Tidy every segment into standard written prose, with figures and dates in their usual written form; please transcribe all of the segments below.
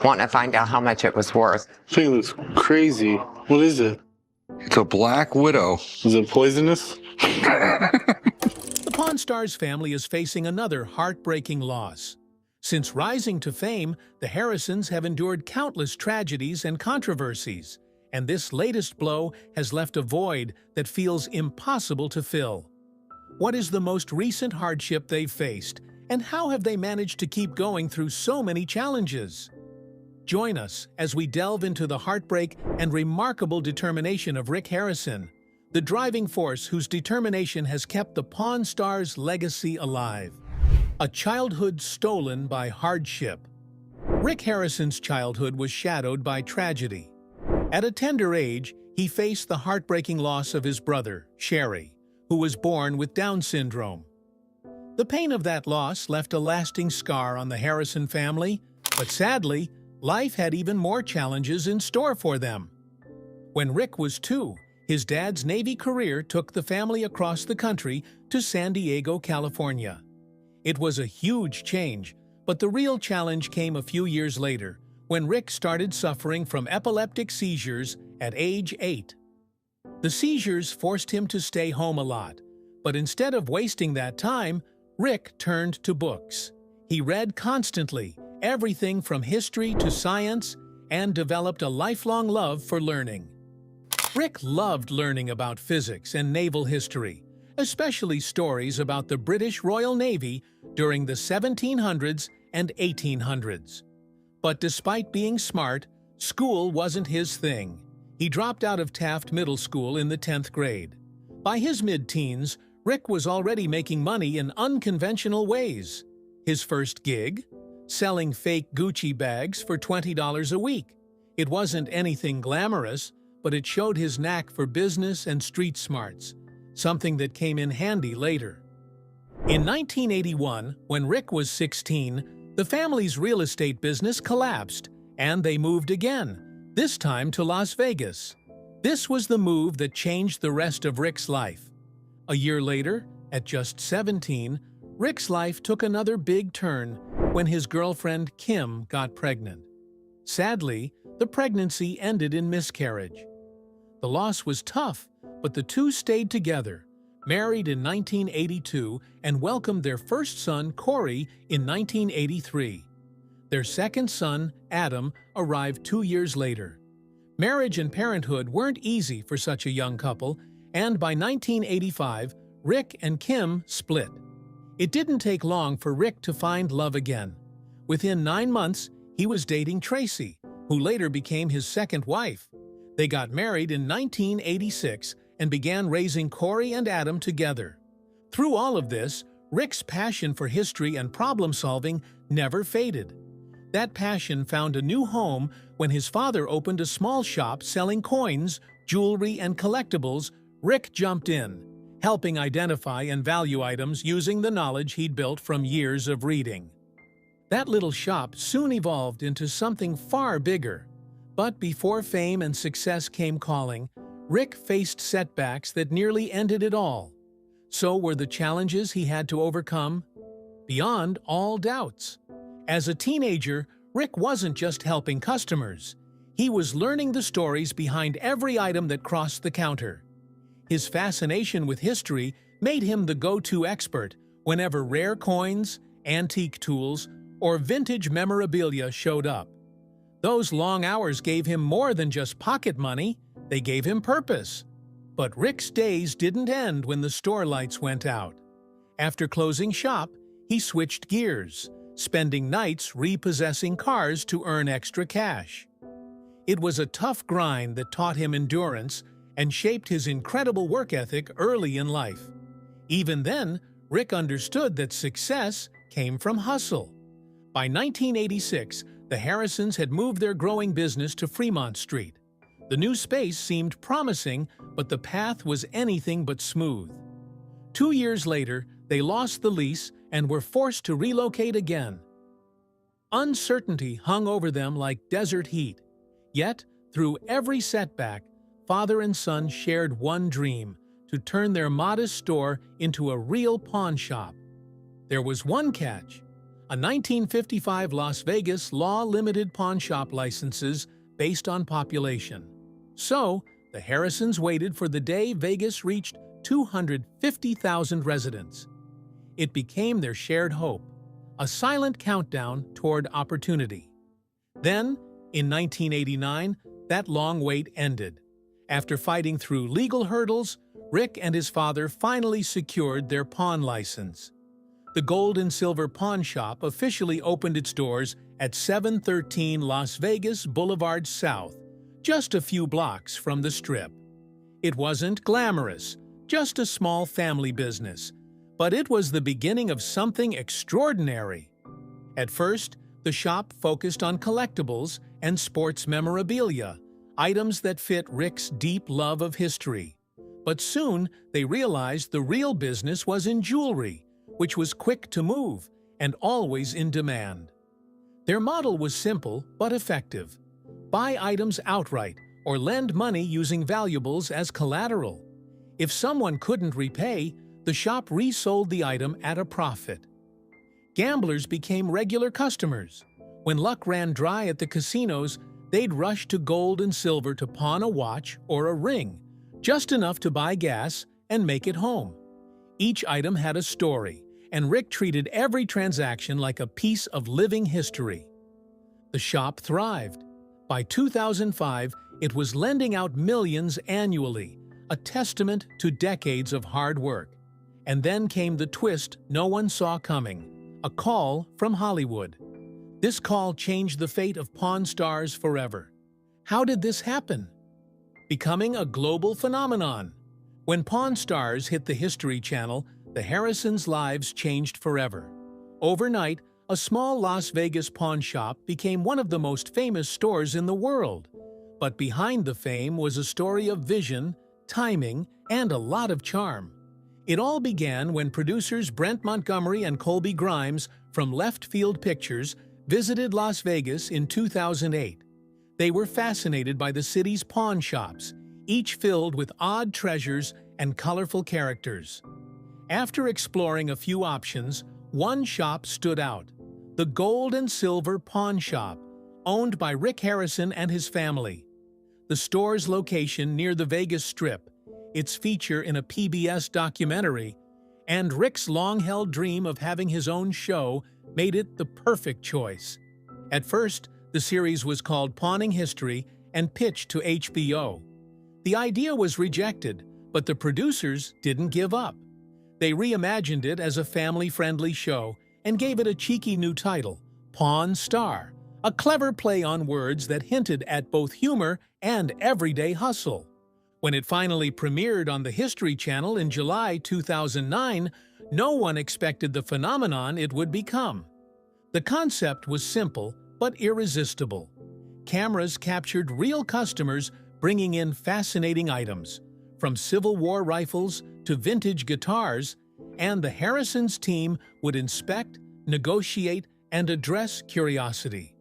wanting to find out how much it was worth. Thing looks crazy. What is it? It's a black widow. Is it poisonous? The Pawn Stars family is facing another heartbreaking loss. Since rising to fame, the Harrisons have endured countless tragedies and controversies, and this latest blow has left a void that feels impossible to fill. What is the most recent hardship they've faced, and how have they managed to keep going through so many challenges? Join us as we delve into the heartbreak and remarkable determination of Rick Harrison, the driving force whose determination has kept the Pawn Stars' legacy alive. A childhood stolen by hardship. Rick Harrison's childhood was shadowed by tragedy. At a tender age, he faced the heartbreaking loss of his brother, Sherry, who was born with Down syndrome. The pain of that loss left a lasting scar on the Harrison family, but sadly, life had even more challenges in store for them. When Rick was 2, his dad's Navy career took the family across the country to San Diego, California. It was a huge change, but the real challenge came a few years later, when Rick started suffering from epileptic seizures at age 8. The seizures forced him to stay home a lot, but instead of wasting that time, Rick turned to books. He read constantly, everything from history to science, and developed a lifelong love for learning. Rick loved learning about physics and naval history, especially stories about the British Royal Navy during the 1700s and 1800s. But despite being smart, school wasn't his thing. He dropped out of Taft Middle School in the 10th grade. By his mid-teens, Rick was already making money in unconventional ways. His first gig? Selling fake Gucci bags for $20 a week. It wasn't anything glamorous, but it showed his knack for business and street smarts, something that came in handy later. In 1981, when Rick was 16, the family's real estate business collapsed, and they moved again, this time to Las Vegas. This was the move that changed the rest of Rick's life. A year later, at just 17, Rick's life took another big turn when his girlfriend Kim got pregnant. Sadly, the pregnancy ended in miscarriage. The loss was tough, but the two stayed together, married in 1982, and welcomed their first son, Corey, in 1983. Their second son, Adam, arrived 2 years later. Marriage and parenthood weren't easy for such a young couple, and by 1985, Rick and Kim split. It didn't take long for Rick to find love again. Within 9 months, he was dating Tracy, who later became his second wife. They got married in 1986 and began raising Corey and Adam together. Through all of this, Rick's passion for history and problem-solving never faded. That passion found a new home when his father opened a small shop selling coins, jewelry, and collectibles. Rick jumped in, helping identify and value items using the knowledge he'd built from years of reading. That little shop soon evolved into something far bigger. But before fame and success came calling, Rick faced setbacks that nearly ended it all. So were the challenges he had to overcome beyond all doubts. As a teenager, Rick wasn't just helping customers. He was learning the stories behind every item that crossed the counter. His fascination with history made him the go-to expert whenever rare coins, antique tools, or vintage memorabilia showed up. Those long hours gave him more than just pocket money, they gave him purpose. But Rick's days didn't end when the store lights went out. After closing shop, he switched gears, spending nights repossessing cars to earn extra cash. It was a tough grind that taught him endurance and shaped his incredible work ethic early in life. Even then, Rick understood that success came from hustle. By 1986, the Harrisons had moved their growing business to Fremont Street. The new space seemed promising, but the path was anything but smooth. 2 years later, they lost the lease and were forced to relocate again. Uncertainty hung over them like desert heat. Yet, through every setback, father and son shared one dream: to turn their modest store into a real pawn shop. There was one catch: a 1955 Las Vegas law limited pawn shop licenses based on population. So, the Harrisons waited for the day Vegas reached 250,000 residents. It became their shared hope, a silent countdown toward opportunity. Then, in 1989, that long wait ended. After fighting through legal hurdles, Rick and his father finally secured their pawn license. The Gold and Silver Pawn Shop officially opened its doors at 713 Las Vegas Boulevard South, just a few blocks from the Strip. It wasn't glamorous, just a small family business, but it was the beginning of something extraordinary. At first, the shop focused on collectibles and sports memorabilia, items that fit Rick's deep love of history. But soon, they realized the real business was in jewelry, which was quick to move and always in demand. Their model was simple but effective. Buy items outright or lend money using valuables as collateral. If someone couldn't repay, the shop resold the item at a profit. Gamblers became regular customers. When luck ran dry at the casinos, they'd rush to Gold and Silver to pawn a watch or a ring, just enough to buy gas and make it home. Each item had a story, and Rick treated every transaction like a piece of living history. The shop thrived. By 2005, it was lending out millions annually, a testament to decades of hard work. And then came the twist no one saw coming, a call from Hollywood. This call changed the fate of Pawn Stars forever. How did this happen? Becoming a global phenomenon. When Pawn Stars hit the History Channel, the Harrisons' lives changed forever. Overnight, a small Las Vegas pawn shop became one of the most famous stores in the world. But behind the fame was a story of vision, timing, and a lot of charm. It all began when producers Brent Montgomery and Colby Grimes from Left Field Pictures visited Las Vegas in 2008. They were fascinated by the city's pawn shops, each filled with odd treasures and colorful characters. After exploring a few options, one shop stood out, the Gold and Silver Pawn Shop, owned by Rick Harrison and his family. The store's location near the Vegas Strip, its feature in a PBS documentary, and Rick's long-held dream of having his own show made it the perfect choice. At first, the series was called Pawning History and pitched to HBO. The idea was rejected, but the producers didn't give up. They reimagined it as a family-friendly show and gave it a cheeky new title, Pawn Star, a clever play on words that hinted at both humor and everyday hustle. When it finally premiered on the History Channel in July 2009, no one expected the phenomenon it would become. The concept was simple but irresistible. Cameras captured real customers bringing in fascinating items, from Civil War rifles to vintage guitars, and the Harrisons team would inspect, negotiate, and address curiosity.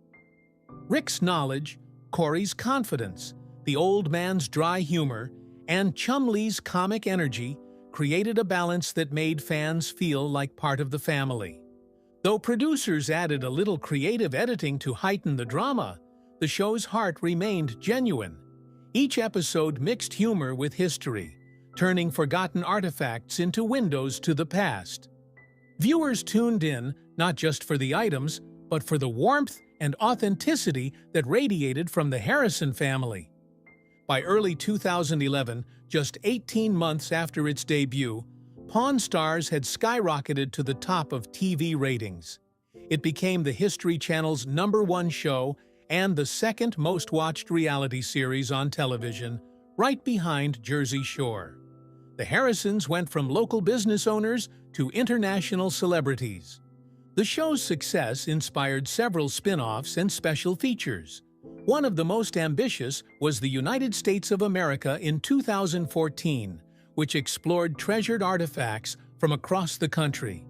Rick's knowledge, Corey's confidence, the old man's dry humor, and Chumlee's comic energy created a balance that made fans feel like part of the family. Though producers added a little creative editing to heighten the drama, the show's heart remained genuine. Each episode mixed humor with history, turning forgotten artifacts into windows to the past. Viewers tuned in not just for the items, but for the warmth and authenticity that radiated from the Harrison family. By early 2011, just 18 months after its debut, Pawn Stars had skyrocketed to the top of TV ratings. It became the History Channel's #1 show and the second most-watched reality series on television, right behind Jersey Shore. The Harrisons went from local business owners to international celebrities. The show's success inspired several spin-offs and special features. One of the most ambitious was the United States of America in 2014, which explored treasured artifacts from across the country.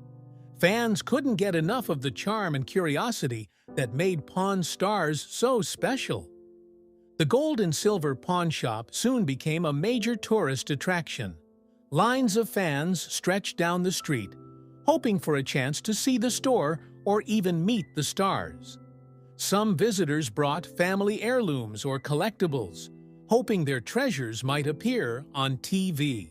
Fans couldn't get enough of the charm and curiosity that made Pawn Stars so special. The Gold and Silver Pawn Shop soon became a major tourist attraction. Lines of fans stretched down the street, hoping for a chance to see the store or even meet the stars. Some visitors brought family heirlooms or collectibles, hoping their treasures might appear on TV.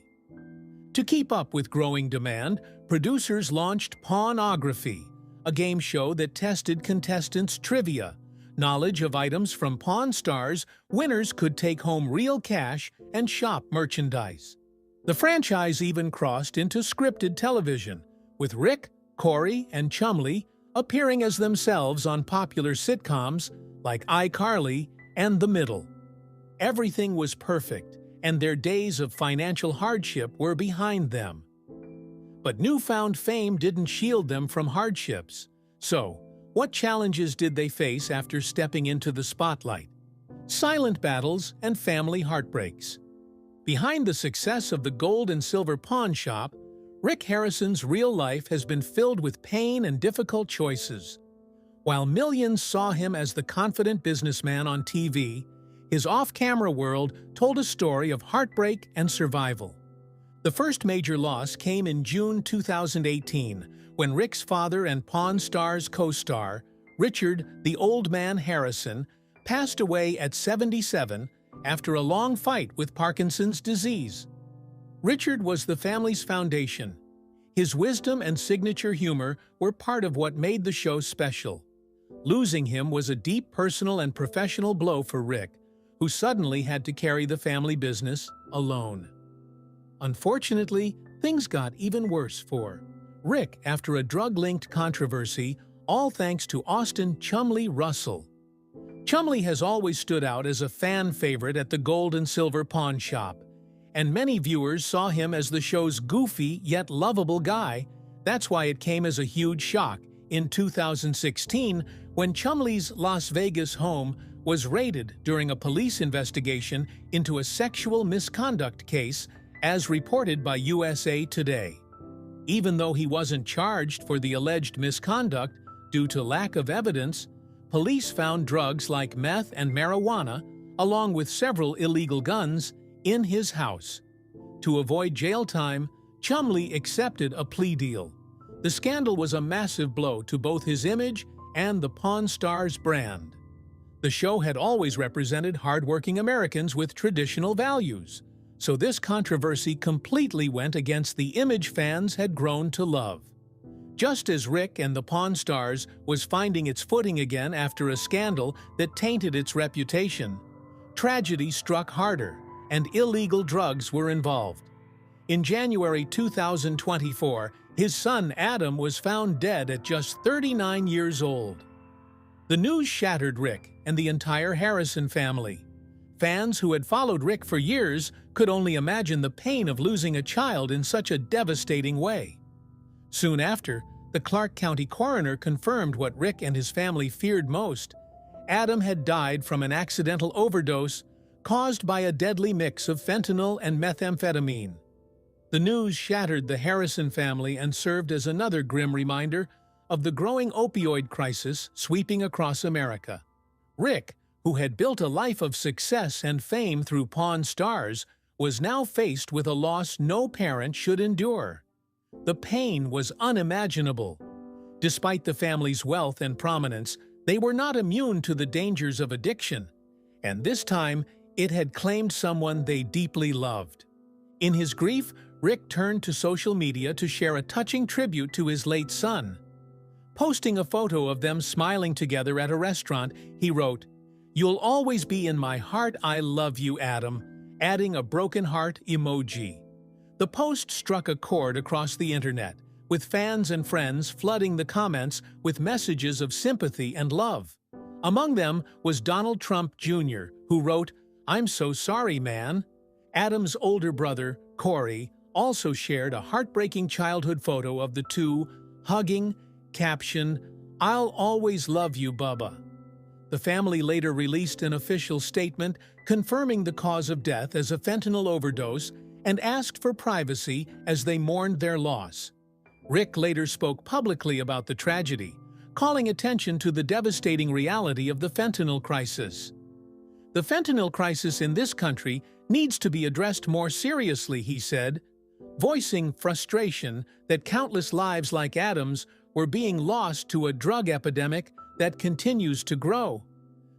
To keep up with growing demand, producers launched Pawnography, a game show that tested contestants' trivia, knowledge of items from Pawn Stars. Winners could take home real cash and shop merchandise. The franchise even crossed into scripted television, with Rick, Corey, and Chumlee appearing as themselves on popular sitcoms like iCarly and The Middle. Everything was perfect, and their days of financial hardship were behind them. But newfound fame didn't shield them from hardships. So, what challenges did they face after stepping into the spotlight? Silent battles and family heartbreaks. Behind the success of the gold and silver pawn shop, Rick Harrison's real life has been filled with pain and difficult choices. While millions saw him as the confident businessman on TV, his off-camera world told a story of heartbreak and survival. The first major loss came in June 2018, when Rick's father and Pawn Stars co-star, Richard "the Old Man" Harrison, passed away at 77 after a long fight with Parkinson's disease. Richard was the family's foundation. His wisdom and signature humor were part of what made the show special. Losing him was a deep personal and professional blow for Rick, who suddenly had to carry the family business alone. Unfortunately, things got even worse for Rick after a drug-linked controversy, all thanks to Austin "Chumlee" Russell. Chumlee has always stood out as a fan favorite at the gold and silver pawn shop, and many viewers saw him as the show's goofy yet lovable guy. That's why it came as a huge shock in 2016 when Chumlee's Las Vegas home was raided during a police investigation into a sexual misconduct case, as reported by USA Today. Even though he wasn't charged for the alleged misconduct due to lack of evidence, police found drugs like meth and marijuana, along with several illegal guns, in his house. To avoid jail time, Chumlee accepted a plea deal. The scandal was a massive blow to both his image and the Pawn Stars brand. The show had always represented hardworking Americans with traditional values, so this controversy completely went against the image fans had grown to love. Just as Rick and the Pawn Stars was finding its footing again after a scandal that tainted its reputation, tragedy struck harder, and illegal drugs were involved. In January 2024, his son Adam was found dead at just 39 years old. The news shattered Rick and the entire Harrison family. Fans who had followed Rick for years could only imagine the pain of losing a child in such a devastating way. Soon after, the Clark County coroner confirmed what Rick and his family feared most. Adam had died from an accidental overdose caused by a deadly mix of fentanyl and methamphetamine. The news shattered the Harrison family and served as another grim reminder of the growing opioid crisis sweeping across America. Rick, who had built a life of success and fame through Pawn Stars, was now faced with a loss no parent should endure. The pain was unimaginable. Despite the family's wealth and prominence, they were not immune to the dangers of addiction, and this time it had claimed someone they deeply loved. In his grief, Rick turned to social media to share a touching tribute to his late son. Posting a photo of them smiling together at a restaurant, he wrote, "You'll always be in my heart, I love you, Adam," adding a broken heart emoji. The post struck a chord across the internet, with fans and friends flooding the comments with messages of sympathy and love. Among them was Donald Trump Jr., who wrote, "I'm so sorry, man." Adam's older brother, Corey, also shared a heartbreaking childhood photo of the two, hugging, caption, "I'll always love you, Bubba." The family later released an official statement confirming the cause of death as a fentanyl overdose and asked for privacy as they mourned their loss. Rick later spoke publicly about the tragedy, calling attention to the devastating reality of the fentanyl crisis. "The fentanyl crisis in this country needs to be addressed more seriously," he said, voicing frustration that countless lives like Adam's were being lost to a drug epidemic that continues to grow.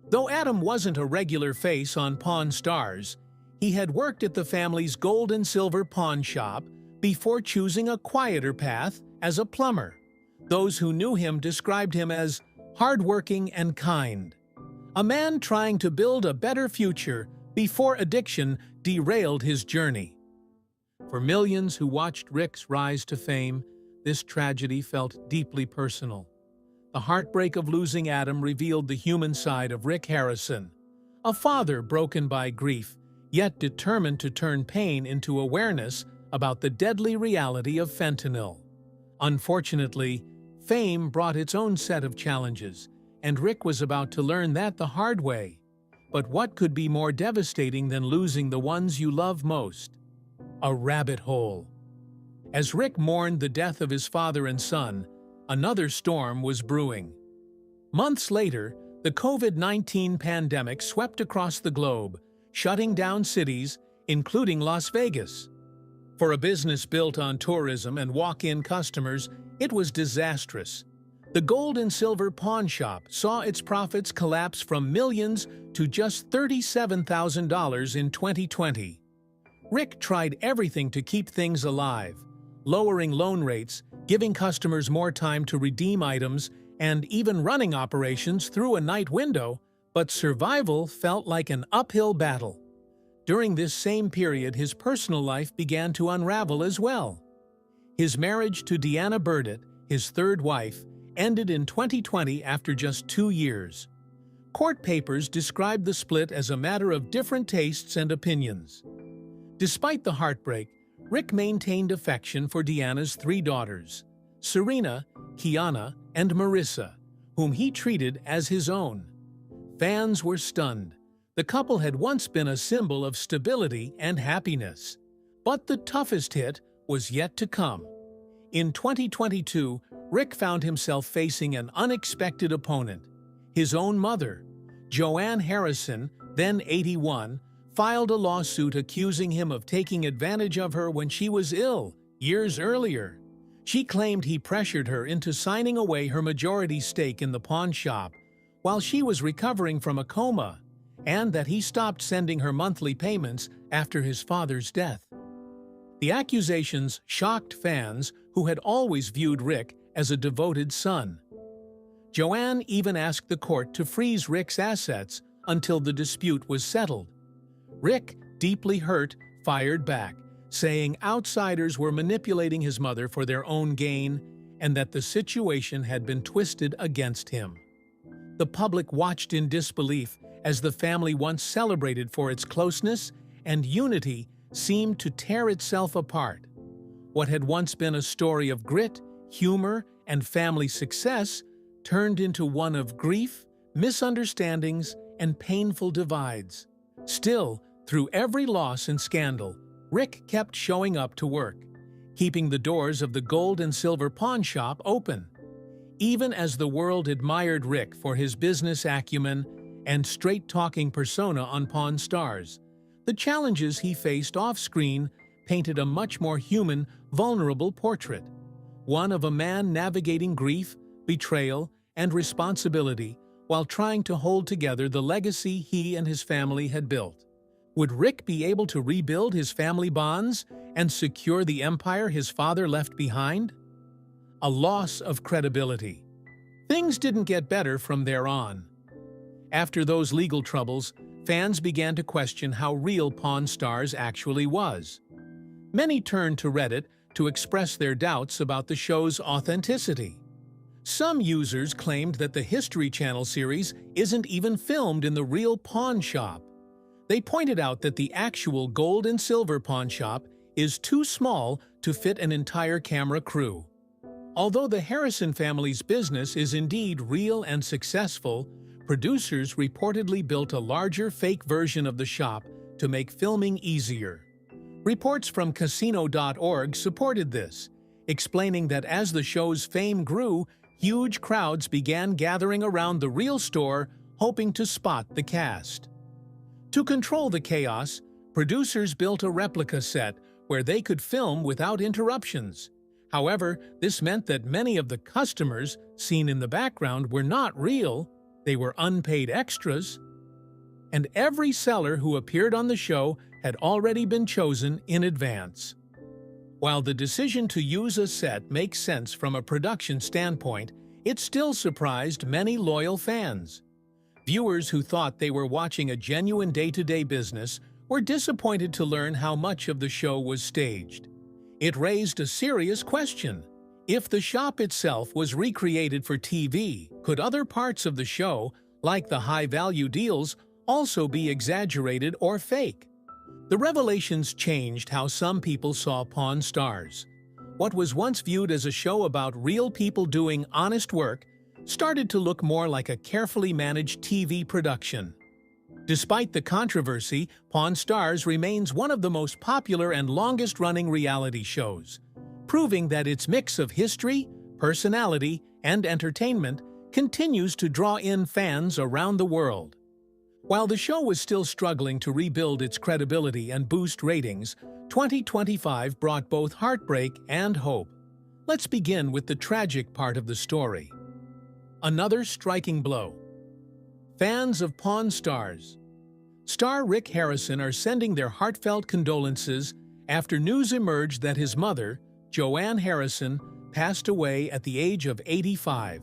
Though Adam wasn't a regular face on Pawn Stars, he had worked at the family's gold and silver pawn shop before choosing a quieter path as a plumber. Those who knew him described him as hardworking and kind. A man trying to build a better future before addiction derailed his journey. For millions who watched Rick's rise to fame, this tragedy felt deeply personal. The heartbreak of losing Adam revealed the human side of Rick Harrison, a father broken by grief, yet determined to turn pain into awareness about the deadly reality of fentanyl. Unfortunately, fame brought its own set of challenges, and Rick was about to learn that the hard way. But what could be more devastating than losing the ones you love most? A rabbit hole. As Rick mourned the death of his father and son, another storm was brewing. Months later, the COVID-19 pandemic swept across the globe, shutting down cities, including Las Vegas. For a business built on tourism and walk-in customers, it was disastrous. The gold and silver pawn shop saw its profits collapse from millions to just $37,000 in 2020. Rick tried everything to keep things alive, lowering loan rates, giving customers more time to redeem items, and even running operations through a night window, but survival felt like an uphill battle. During this same period, his personal life began to unravel as well. His marriage to Deanna Burdett, his third wife, ended in 2020 after just 2 years. Court papers described the split as a matter of different tastes and opinions. Despite the heartbreak, Rick maintained affection for Deanna's 3 daughters, Serena, Kiana, and Marissa, whom he treated as his own. Fans were stunned. The couple had once been a symbol of stability and happiness. But the toughest hit was yet to come. In 2022, Rick found himself facing an unexpected opponent. His own mother, Joanne Harrison, then 81, filed a lawsuit accusing him of taking advantage of her when she was ill years earlier. She claimed he pressured her into signing away her majority stake in the pawn shop while she was recovering from a coma, and that he stopped sending her monthly payments after his father's death. The accusations shocked fans who had always viewed Rick as a devoted son. Joanne even asked the court to freeze Rick's assets until the dispute was settled. Rick, deeply hurt, fired back, saying outsiders were manipulating his mother for their own gain and that the situation had been twisted against him. The public watched in disbelief as the family once celebrated for its closeness and unity seemed to tear itself apart. What had once been a story of grit, humor, and family success turned into one of grief, misunderstandings, and painful divides. Still, through every loss and scandal, Rick kept showing up to work, keeping the doors of the gold and silver pawn shop open. Even as the world admired Rick for his business acumen and straight-talking persona on Pawn Stars, the challenges he faced off-screen painted a much more human, vulnerable portrait. One of a man navigating grief, betrayal, and responsibility while trying to hold together the legacy he and his family had built. Would Rick be able to rebuild his family bonds and secure the empire his father left behind? A loss of credibility. Things didn't get better from there on. After those legal troubles, fans began to question how real Pawn Stars actually was. Many turned to Reddit to express their doubts about the show's authenticity. Some users claimed that the History Channel series isn't even filmed in the real pawn shop. They pointed out that the actual gold and silver pawn shop is too small to fit an entire camera crew. Although the Harrison family's business is indeed real and successful, producers reportedly built a larger fake version of the shop to make filming easier. Reports from Casino.org supported this, explaining that as the show's fame grew, huge crowds began gathering around the real store, hoping to spot the cast. To control the chaos, producers built a replica set where they could film without interruptions. However, this meant that many of the customers seen in the background were not real, they were unpaid extras, and every seller who appeared on the show had already been chosen in advance. While the decision to use a set makes sense from a production standpoint, it still surprised many loyal fans. Viewers who thought they were watching a genuine day-to-day business were disappointed to learn how much of the show was staged. It raised a serious question. If the shop itself was recreated for TV, could other parts of the show, like the high-value deals, also be exaggerated or fake? The revelations changed how some people saw Pawn Stars. What was once viewed as a show about real people doing honest work started to look more like a carefully managed TV production. Despite the controversy, Pawn Stars remains one of the most popular and longest-running reality shows, proving that its mix of history, personality, and entertainment continues to draw in fans around the world. While the show was still struggling to rebuild its credibility and boost ratings, 2025 brought both heartbreak and hope. Let's begin with the tragic part of the story. Another striking blow. Fans of Pawn Stars. Star Rick Harrison are sending their heartfelt condolences after news emerged that his mother, Joanne Harrison, passed away at the age of 85.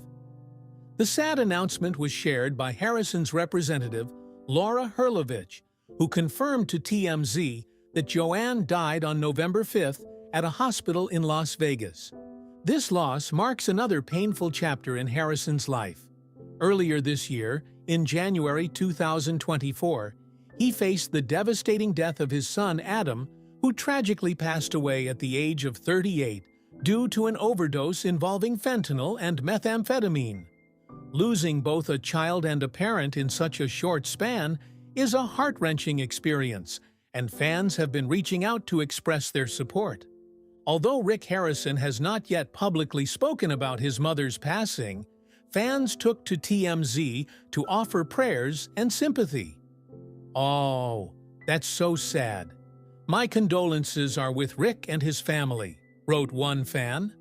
The sad announcement was shared by Harrison's representative, Laura Herlovich, who confirmed to TMZ that Joanne died on November 5th at a hospital in Las Vegas. This loss marks another painful chapter in Harrison's life. Earlier this year, in January 2024, he faced the devastating death of his son Adam, who tragically passed away at the age of 38 due to an overdose involving fentanyl and methamphetamine. Losing both a child and a parent in such a short span is a heart-wrenching experience, and fans have been reaching out to express their support. Although Rick Harrison has not yet publicly spoken about his mother's passing, fans took to TMZ to offer prayers and sympathy. "Oh, that's so sad. My condolences are with Rick and his family," wrote one fan.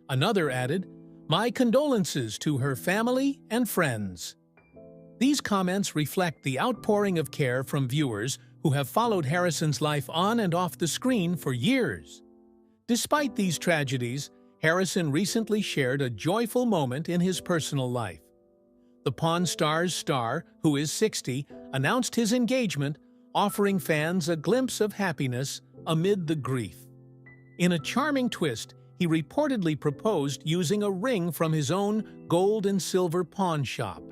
Another added, "My condolences to her family and friends." These comments reflect the outpouring of care from viewers who have followed Harrison's life on and off the screen for years. Despite these tragedies, Harrison recently shared a joyful moment in his personal life. The Pawn Stars star, who is 60, announced his engagement, offering fans a glimpse of happiness amid the grief. In a charming twist, he reportedly proposed using a ring from his own gold and silver pawn shop.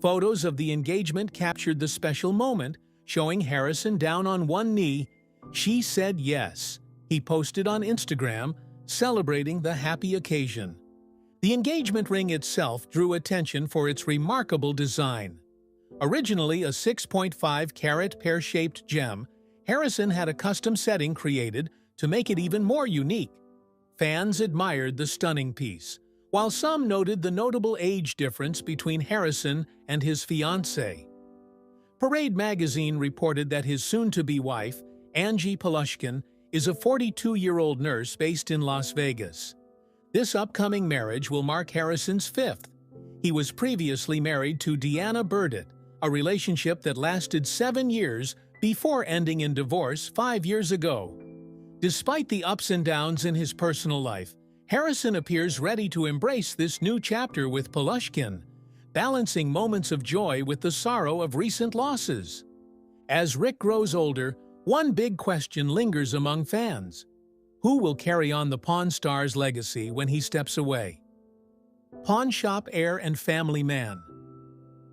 Photos of the engagement captured the special moment, showing Harrison down on one knee. "She said yes," he posted on Instagram, celebrating the happy occasion. The engagement ring itself drew attention for its remarkable design. Originally a 6.5-carat pear-shaped gem, Harrison had a custom setting created to make it even more unique. Fans admired the stunning piece, while some noted the notable age difference between Harrison and his fiancée. Parade magazine reported that his soon-to-be wife, Angie Polushkin, is a 42-year-old nurse based in Las Vegas. This upcoming marriage will mark Harrison's fifth. He was previously married to Deanna Burdett, a relationship that lasted 7 years before ending in divorce 5 years ago. Despite the ups and downs in his personal life, Harrison appears ready to embrace this new chapter with Polushkin, balancing moments of joy with the sorrow of recent losses. As Rick grows older, one big question lingers among fans. Who will carry on the Pawn Stars' legacy when he steps away? Pawn shop heir and family man.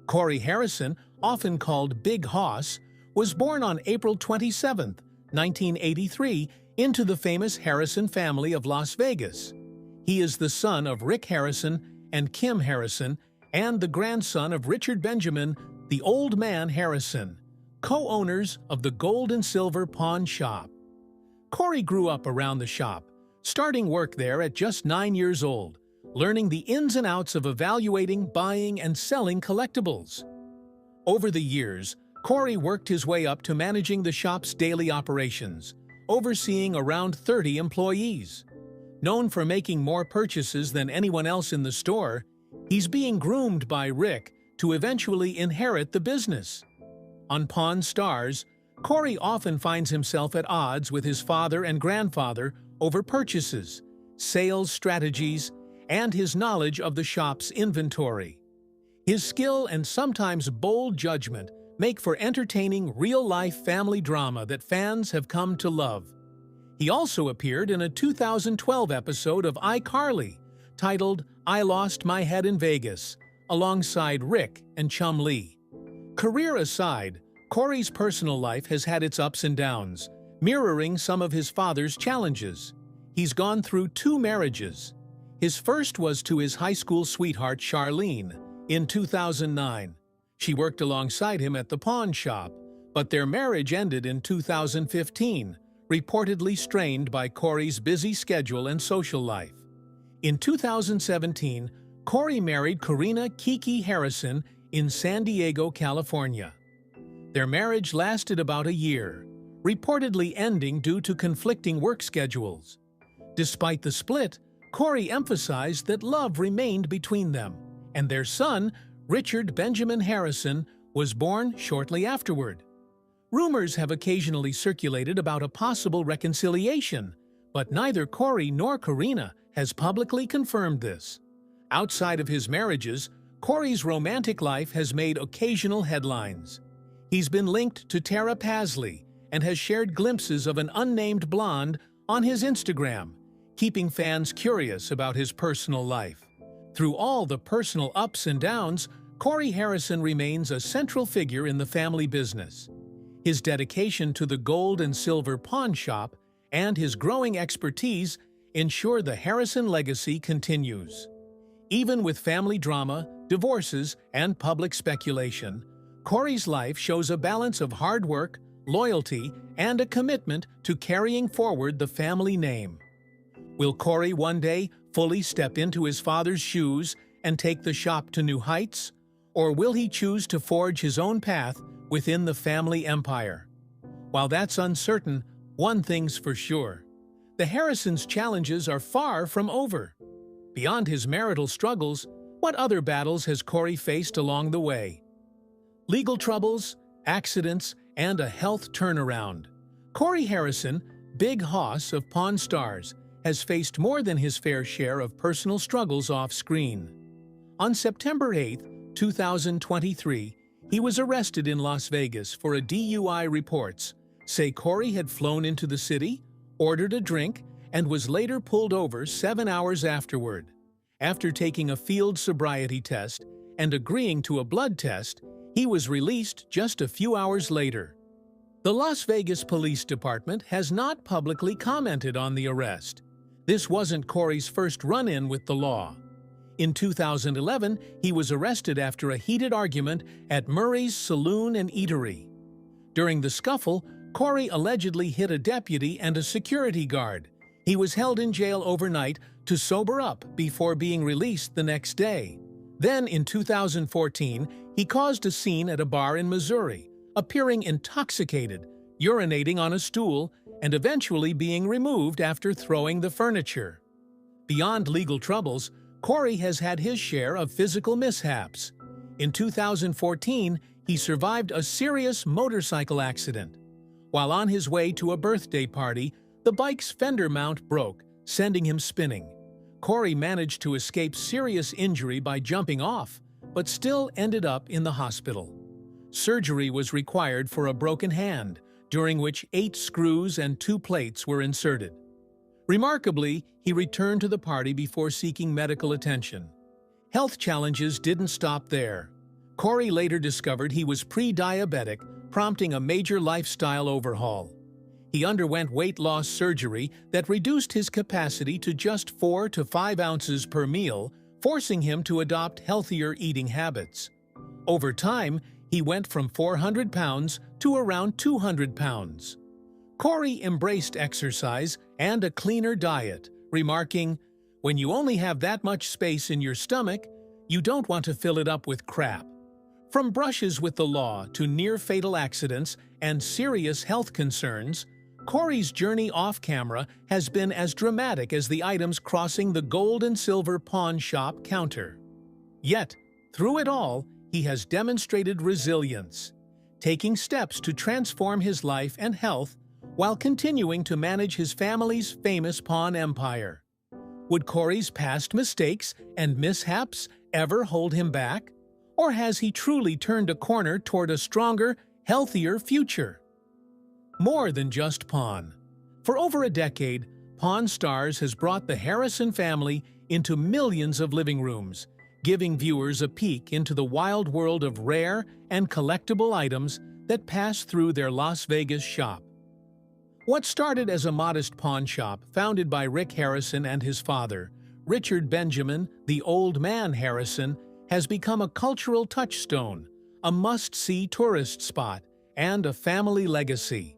Corey Harrison, often called Big Hoss, was born on April 27, 1983, into the famous Harrison family of Las Vegas. He is the son of Rick Harrison and Kim Harrison, and the grandson of Richard Benjamin, the Old Man Harrison, co-owners of the Gold and Silver Pawn Shop. Corey grew up around the shop, starting work there at just 9 years old, learning the ins and outs of evaluating, buying, and selling collectibles. Over the years, Corey worked his way up to managing the shop's daily operations, overseeing around 30 employees. Known for making more purchases than anyone else in the store, he's being groomed by Rick to eventually inherit the business. On Pawn Stars, Corey often finds himself at odds with his father and grandfather over purchases, sales strategies, and his knowledge of the shop's inventory. His skill and sometimes bold judgment make for entertaining real-life family drama that fans have come to love. He also appeared in a 2012 episode of iCarly titled I Lost My Head in Vegas, alongside Rick and Chum Lee. Career aside, Corey's personal life has had its ups and downs, mirroring some of his father's challenges. He's gone through 2 marriages. His first was to his high school sweetheart Charlene in 2009. She worked alongside him at the pawn shop, but their marriage ended in 2015, reportedly strained by Corey's busy schedule and social life. In 2017, Corey married Karina Kiki Harrison in San Diego, California. Their marriage lasted about a year, reportedly ending due to conflicting work schedules. Despite the split, Corey emphasized that love remained between them, and their son, Richard Benjamin Harrison, was born shortly afterward. Rumors have occasionally circulated about a possible reconciliation, but neither Corey nor Karina has publicly confirmed this. Outside of his marriages, Corey's romantic life has made occasional headlines. He's been linked to Tara Pasley and has shared glimpses of an unnamed blonde on his Instagram, keeping fans curious about his personal life. Through all the personal ups and downs, Corey Harrison remains a central figure in the family business. His dedication to the gold and silver pawn shop and his growing expertise ensure the Harrison legacy continues. Even with family drama, divorces, and public speculation, Corey's life shows a balance of hard work, loyalty, and a commitment to carrying forward the family name. Will Corey one day fully step into his father's shoes and take the shop to new heights? Or will he choose to forge his own path within the family empire? While that's uncertain, one thing's for sure. The Harrisons' challenges are far from over. Beyond his marital struggles, what other battles has Corey faced along the way? Legal troubles, accidents, and a health turnaround. Corey Harrison, Big Hoss of Pawn Stars, has faced more than his fair share of personal struggles off-screen. On September 8, 2023, he was arrested in Las Vegas for a DUI. Reports say Corey had flown into the city, ordered a drink, and was later pulled over 7 hours afterward. After taking a field sobriety test and agreeing to a blood test, he was released just a few hours later. The Las Vegas Police Department has not publicly commented on the arrest. This wasn't Corey's first run-in with the law. In 2011, he was arrested after a heated argument at Murray's Saloon and Eatery. During the scuffle, Corey allegedly hit a deputy and a security guard. He was held in jail overnight to sober up before being released the next day. Then, in 2014, he caused a scene at a bar in Missouri, appearing intoxicated, urinating on a stool, and eventually being removed after throwing the furniture. Beyond legal troubles, Corey has had his share of physical mishaps. In 2014, he survived a serious motorcycle accident. While on his way to a birthday party, the bike's fender mount broke, sending him spinning. Corey managed to escape serious injury by jumping off, but still ended up in the hospital. Surgery was required for a broken hand, during which 8 screws and 2 plates were inserted. Remarkably, he returned to the party before seeking medical attention. Health challenges didn't stop there. Corey later discovered he was pre-diabetic, prompting a major lifestyle overhaul. He underwent weight loss surgery that reduced his capacity to just 4 to 5 ounces per meal, forcing him to adopt healthier eating habits. Over time, he went from 400 pounds to around 200 pounds. Corey embraced exercise and a cleaner diet, remarking, "When you only have that much space in your stomach, you don't want to fill it up with crap." From brushes with the law to near-fatal accidents and serious health concerns, Corey's journey off-camera has been as dramatic as the items crossing the gold and silver pawn shop counter. Yet, through it all, he has demonstrated resilience, taking steps to transform his life and health while continuing to manage his family's famous pawn empire. Would Corey's past mistakes and mishaps ever hold him back? Or has he truly turned a corner toward a stronger, healthier future? More than just pawn. For over a decade, Pawn Stars has brought the Harrison family into millions of living rooms, giving viewers a peek into the wild world of rare and collectible items that pass through their Las Vegas shop. What started as a modest pawn shop founded by Rick Harrison and his father, Richard Benjamin, the Old Man Harrison, has become a cultural touchstone, a must-see tourist spot, and a family legacy.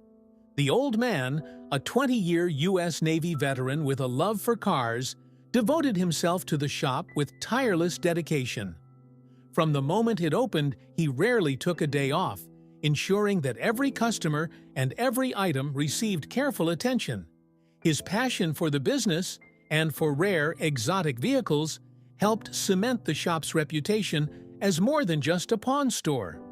The Old Man, a 20-year U.S. Navy veteran with a love for cars, devoted himself to the shop with tireless dedication. From the moment it opened, he rarely took a day off, ensuring that every customer and every item received careful attention. His passion for the business and for rare, exotic vehicles helped cement the shop's reputation as more than just a pawn store.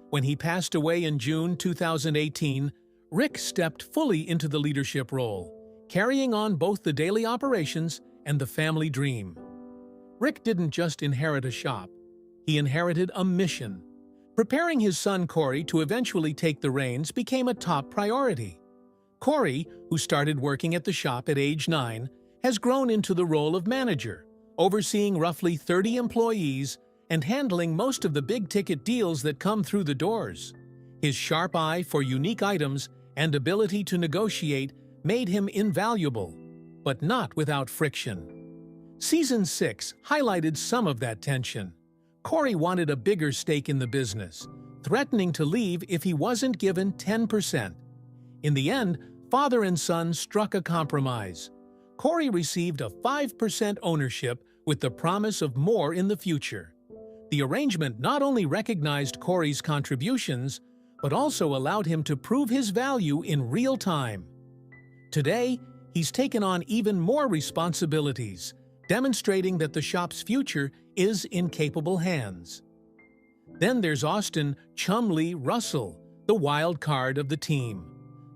When he passed away in June 2018, Rick stepped fully into the leadership role, carrying on both the daily operations and the family dream. Rick didn't just inherit a shop, he inherited a mission. Preparing his son Corey to eventually take the reins became a top priority. Corey, who started working at the shop at age 9, has grown into the role of manager, overseeing roughly 30 employees and handling most of the big-ticket deals that come through the doors. His sharp eye for unique items and ability to negotiate made him invaluable, but not without friction. Season 6 highlighted some of that tension. Corey wanted a bigger stake in the business, threatening to leave if he wasn't given 10%. In the end, father and son struck a compromise. Corey received a 5% ownership with the promise of more in the future. The arrangement not only recognized Corey's contributions, but also allowed him to prove his value in real time. Today, he's taken on even more responsibilities, demonstrating that the shop's future is in capable hands. Then there's Austin "Chumlee" Russell, the wild card of the team.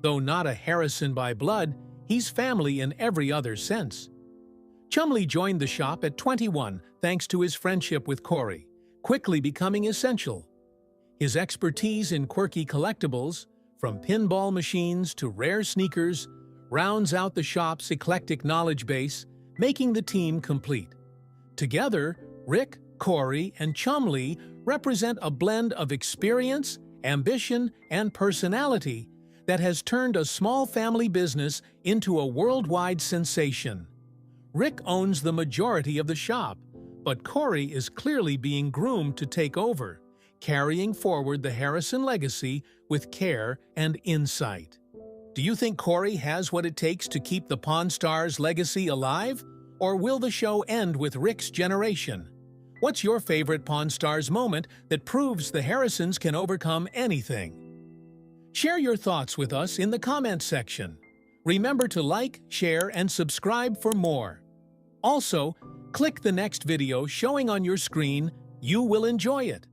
Though not a Harrison by blood, he's family in every other sense. Chumlee joined the shop at 21 thanks to his friendship with Corey, quickly becoming essential. His expertise in quirky collectibles, from pinball machines to rare sneakers, rounds out the shop's eclectic knowledge base, making the team complete. Together, Rick, Corey, and Chumlee represent a blend of experience, ambition, and personality that has turned a small family business into a worldwide sensation. Rick owns the majority of the shop, but Corey is clearly being groomed to take over, carrying forward the Harrison legacy with care and insight. Do you think Corey has what it takes to keep the Pawn Stars legacy alive? Or will the show end with Rick's generation? What's your favorite Pawn Stars moment that proves the Harrisons can overcome anything? Share your thoughts with us in the comments section. Remember to like, share, and subscribe for more. Also, click the next video showing on your screen. You will enjoy it.